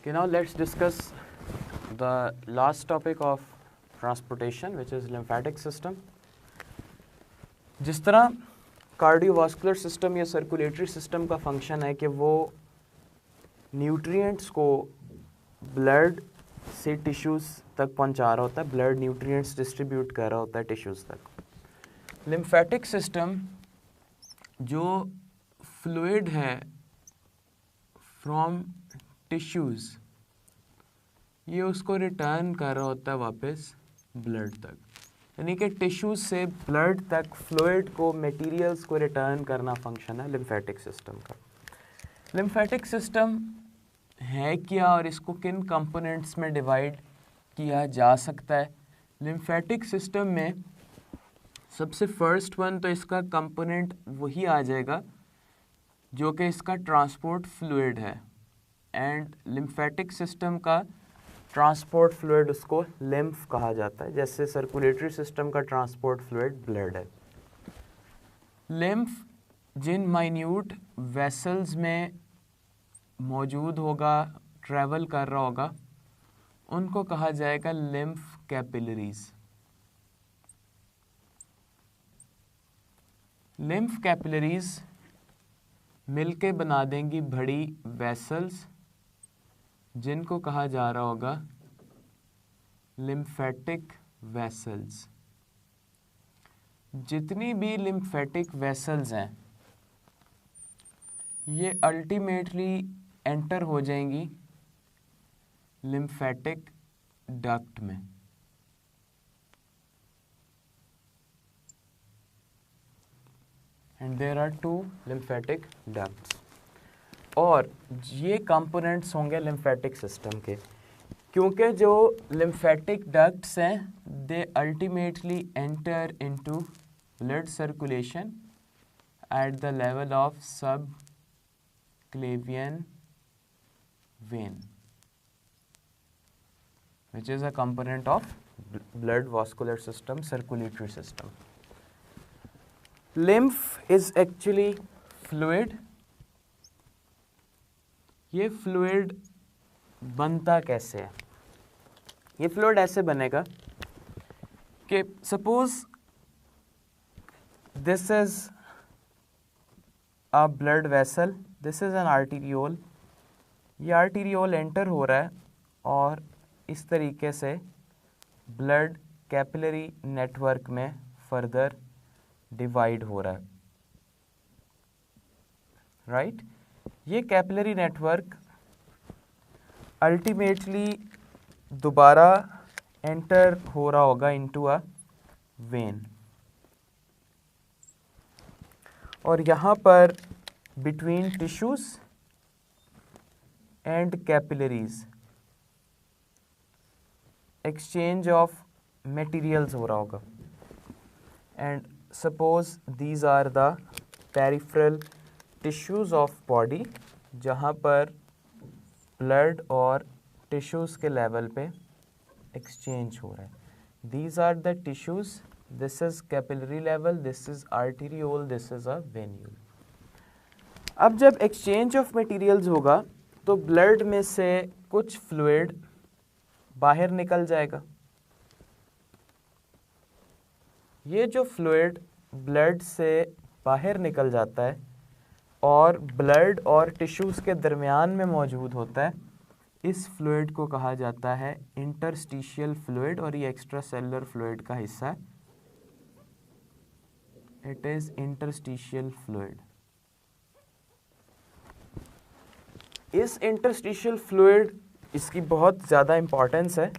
Okay, now let's discuss the last topic of transportation, which is lymphatic system. जिस तरह cardiovascular system या circulatory system का function है कि वो न्यूट्रिएंट्स को ब्लड से टिश्यूज़ तक पहुंचा रहा होता है, ब्लड न्यूट्रिएंट्स डिस्ट्रीब्यूट कर रहा होता है टिश्यूज़ तक। लिम्फेटिक सिस्टम जो फ्लूइड है फ्रॉम टिश्यूज़, ये उसको रिटर्न कर रहा होता है वापस ब्लड तक, यानी कि टिश्यूज से ब्लड तक फ्लूइड को, मटेरियल्स को रिटर्न करना फंक्शन है लिम्फेटिक सिस्टम का। लिम्फेटिक सिस्टम है क्या और इसको किन कंपोनेंट्स में डिवाइड किया जा सकता है? लिम्फेटिक सिस्टम में सबसे फर्स्ट वन तो इसका कंपोनेंट वही आ जाएगा जो कि इसका ट्रांसपोर्ट फ्लूइड है, एंड लिम्फेटिक सिस्टम का ट्रांसपोर्ट फ्लूइड उसको लिम्फ कहा जाता है, जैसे सर्कुलेटरी सिस्टम का ट्रांसपोर्ट फ्लूइड ब्लड है। लिम्फ जिन माइन्यूट वेसल्स में मौजूद होगा, ट्रैवल कर रहा होगा, उनको कहा जाएगा लिम्फ कैपिलरीज। लिम्फ कैपिलरीज मिलके बना देंगी बड़ी वेसल्स, जिनको कहा जा रहा होगा लिम्फेटिक वेसल्स। जितनी भी लिम्फेटिक वेसल्स हैं ये अल्टीमेटली एंटर हो जाएंगी लिम्फेटिक डक्ट में। And there are 2 lymphatic ducts. और ये कंपोनेंट्स होंगे लिम्फेटिक सिस्टम के, क्योंकि जो लिम्फेटिक डक्ट्स हैं they ultimately enter into blood circulation at the level of subclavian vein, which is a component of blood vascular system, circulatory system. Lymph is actually fluid. ये fluid बनता कैसे है? ये fluid ऐसे बनेगा कि suppose this is a blood vessel, this is an arteriole. ये arteriole enter हो रहा है और इस तरीके से ब्लड कैपिलरी नेटवर्क में फर्दर डिवाइड हो रहा है, राइट? ये कैपिलरी नेटवर्क अल्टीमेटली दोबारा एंटर हो रहा होगा इनटू अ वेन, और यहाँ पर between tissues and capillaries exchange of materials हो रहा होगा। And suppose these are the peripheral tissues of body, जहाँ पर ब्लड और टिश्यूज के लेवल पे एक्सचेंज हो रहा है। These are the tissues, this is capillary level, this is arteriole, this is a venule. अब जब एक्सचेंज ऑफ मटेरियल्स होगा तो ब्लड में से कुछ फ्लूइड बाहर निकल जाएगा। ये जो फ्लूइड ब्लड से बाहर निकल जाता है और ब्लड और टिश्यूज़ के दरमियान में मौजूद होता है, इस फ्लूइड को कहा जाता है इंटरस्टिशियल फ्लूइड, और ये एक्स्ट्रा सेलुलर फ्लूइड का हिस्सा है। It is interstitial fluid. इस इंटरस्टिशियल फ्लूइड, इसकी बहुत ज़्यादा इंपॉर्टेंस है।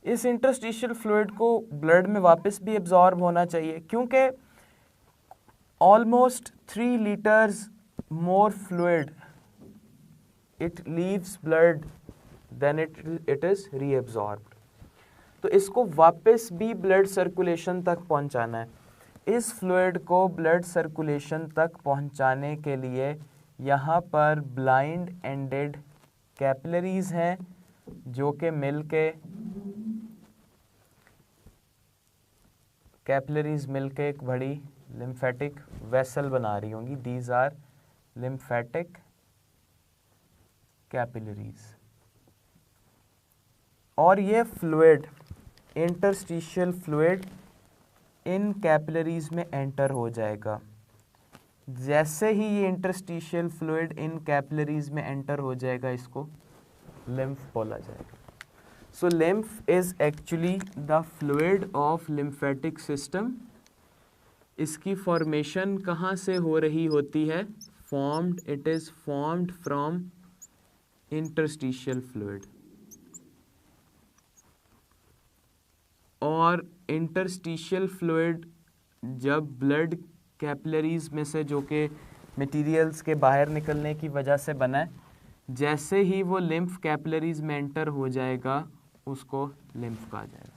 इस इंटरस्टिशियल फ्लूइड को ब्लड में वापस भी एब्जॉर्ब होना चाहिए, क्योंकि almost 3 litres more fluid it leaves blood then it is reabsorbed। तो इसको वापस भी ब्लड सर्कुलेशन तक पहुंचाना है। इस फ्लूइड को ब्लड सर्कुलेशन तक पहुंचाने के लिए यहाँ पर ब्लाइंड एंडेड कैपिलरीज हैं, जो कि मिलके एक बड़ी लिम्फेटिक वेसल बना रही होंगी। These are lymphatic capillaries। और ये फ्लूइड, इंटरस्टिशियल फ्लूइड इन कैपिलरीज में एंटर हो जाएगा। जैसे ही ये इंटरस्टिशियल फ्लूइड इन कैपिलरीज में एंटर हो जाएगा, इसको लिम्फ बोला जाएगा। So lymph is actually the fluid of lymphatic system. इसकी फॉर्मेशन कहाँ से हो रही होती है? It is formed from interstitial fluid. और इंटरस्टिशियल फ्लूइड जब ब्लड कैपिलरीज में से, जो कि मटेरियल्स के बाहर निकलने की वजह से बना है, जैसे ही वो लिम्फ कैपिलरीज में एंटर हो जाएगा, उसको लिम्फ कहा जाएगा।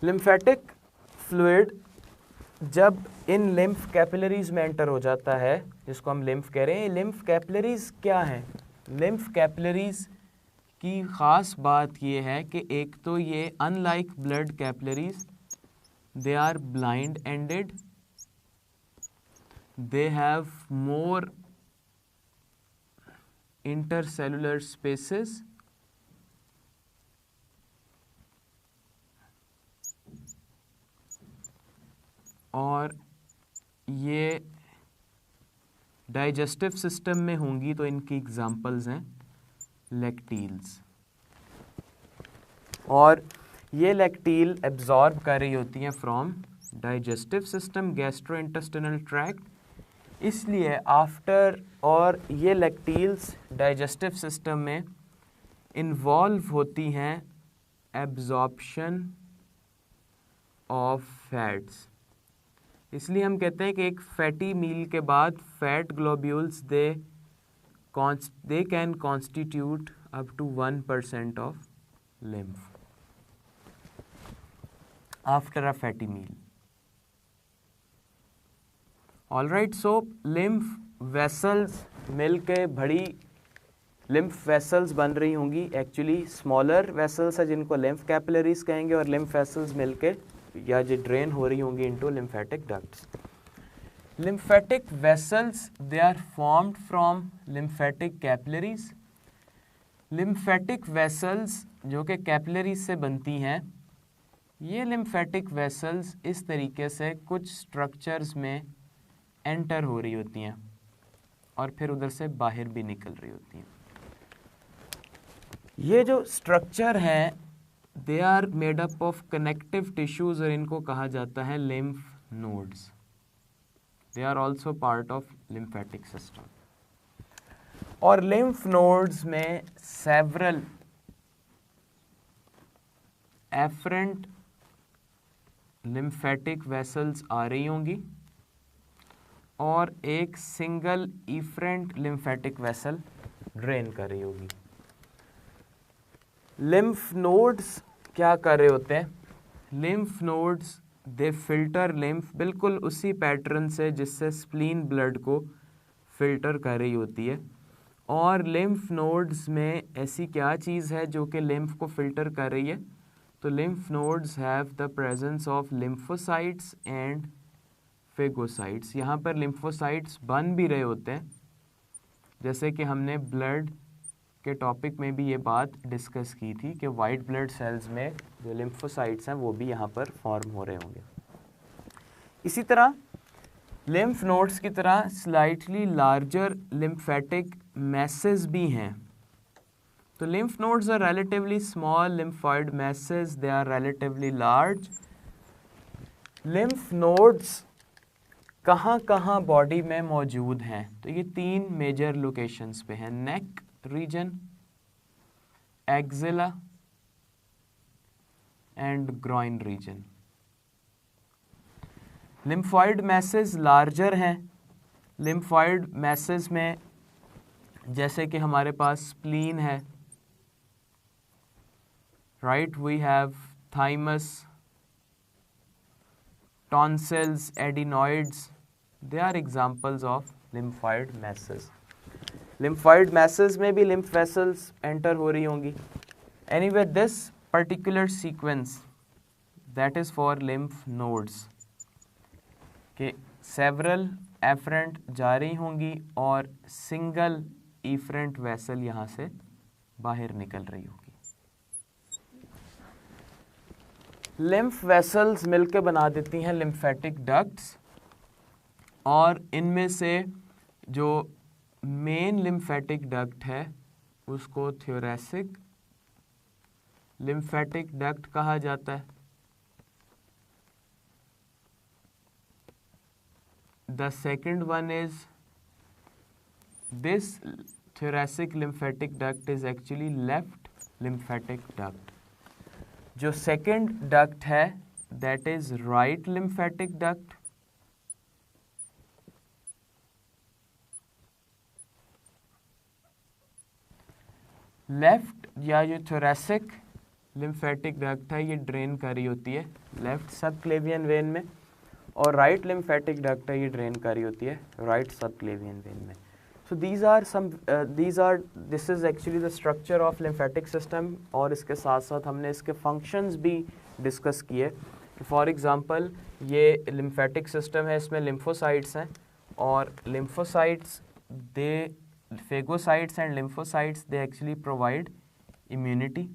लिम्फेटिक फ्लूइड जब इन लिम्फ कैपिलरीज में एंटर हो जाता है, जिसको हम लिम्फ कह रहे हैं, लिम्फ कैपिलरीज क्या है? लिम्फ कैपिलरीज की ख़ास बात ये है कि एक तो ये unlike blood capillaries, they are blind ended, they have more intercellular spaces, और ये डाइजेस्टिव सिस्टम में होंगी। तो इनकी एग्जांपल्स हैं लैक्टील्स, और ये लैक्टील एब्जॉर्ब कर रही होती हैं from digestive system, gastrointestinal tract. इसलिए आफ्टर, और ये लैक्टील्स डाइजेस्टिव सिस्टम में इन्वॉल्व होती हैं एब्जॉर्प्शन ऑफ फैट्स। इसलिए हम कहते हैं कि एक फैटी मील के बाद fat globules they can constitute up to 1% of lymph after a fatty meal. All right, so lymph vessels मिलके बड़ी lymph vessels बन रही होंगी। एक्चुअली स्मॉलर वेसल्स है जिनको lymph capillaries कहेंगे, और lymph vessels मिलके या जो ड्रेन हो रही होंगी into lymphatic ducts. Lymphatic vessels, they are formed from lymphatic capillaries. Lymphatic vessels जो कि capillaries से बनती हैं, ये लिम्फेटिक वेसल्स इस तरीके से कुछ स्ट्रक्चर्स में एंटर हो रही होती हैं और फिर उधर से बाहर भी निकल रही होती हैं। ये जो स्ट्रक्चर हैं, they are made up of connective tissues, और इनको कहा जाता है lymph nodes. They are also part of lymphatic system. और लिम्फ नोड्स में सेवरल एफरेंट लिम्फेटिक वेसल्स आ रही होंगी और एक single efferent lymphatic vessel drain कर रही होगी। लिम्फ नोड्स क्या कर रहे होते हैं? लिम्फ नोड्स दे फिल्टर लिम्फ, बिल्कुल उसी पैटर्न से जिससे स्प्लीन ब्लड को फिल्टर कर रही होती है। और लिम्फ नोड्स में ऐसी क्या चीज़ है जो कि लिम्फ को फिल्टर कर रही है? तो lymph nodes have the presence of lymphocytes and phagocytes। यहाँ पर lymphocytes बन भी रहे होते हैं, जैसे कि हमने ब्लड के टॉपिक में भी ये बात डिस्कस की थी कि वाइट ब्लड सेल्स में जो lymphocytes हैं वो भी यहाँ पर फॉर्म हो रहे होंगे। इसी तरह lymph nodes की तरह स्लाइटली लार्जर lymphatic masses भी हैं। So lymph nodes are relatively small, lymphoid masses they are relatively large. lymph nodes कहाँ बॉडी में मौजूद हैं? तो ये 3 मेजर लोकेशंस पे हैं, neck region, axilla and groin region. lymphoid masses larger हैं। lymphoid masses में जैसे कि हमारे पास स्प्लीन है, right, we have thymus, tonsils, adenoids, they are examples of lymphoid masses. lymphoid masses में भी lymph vessels enter हो रही होंगी। Anyway, this particular sequence that is for lymph nodes के several afferent जा रही होंगी और single efferent vessel यहाँ से बाहर निकल रही होगी। लिम्फ वेसल्स मिलकर बना देती हैं लिम्फेटिक डक्ट्स, और इनमें से जो मेन लिम्फेटिक डक्ट है उसको थोरैसिक लिम्फेटिक डक्ट कहा जाता है। The second one is this thoracic lymphatic duct is actually left lymphatic duct. जो सेकेंड डक्ट है that is right lymphatic duct. Left या जो thoracic lymphatic duct है ये ड्रेन कर रही होती है लेफ्ट सबक्लेवियन वेन में, और राइट lymphatic duct है ये ड्रेन कर रही होती है राइट सबक्लेवियन वेन में। So this is actually the structure of lymphatic system, और इसके साथ साथ हमने इसके functions भी डिस्कस किए। फॉर एग्ज़ाम्पल ये lymphatic system है, इसमें lymphocytes हैं, और lymphocytes they phagocytes and lymphocytes they actually provide immunity.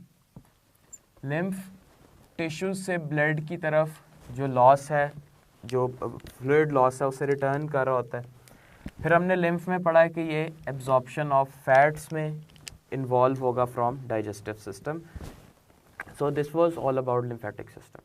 lymph tissues से blood की तरफ जो loss है, जो fluid loss है उसे return कर रहा होता है। फिर हमने लिम्फ में पढ़ा कि ये एब्जॉर्प्शन ऑफ फैट्स में इन्वॉल्व होगा from digestive system. So this was all about lymphatic system.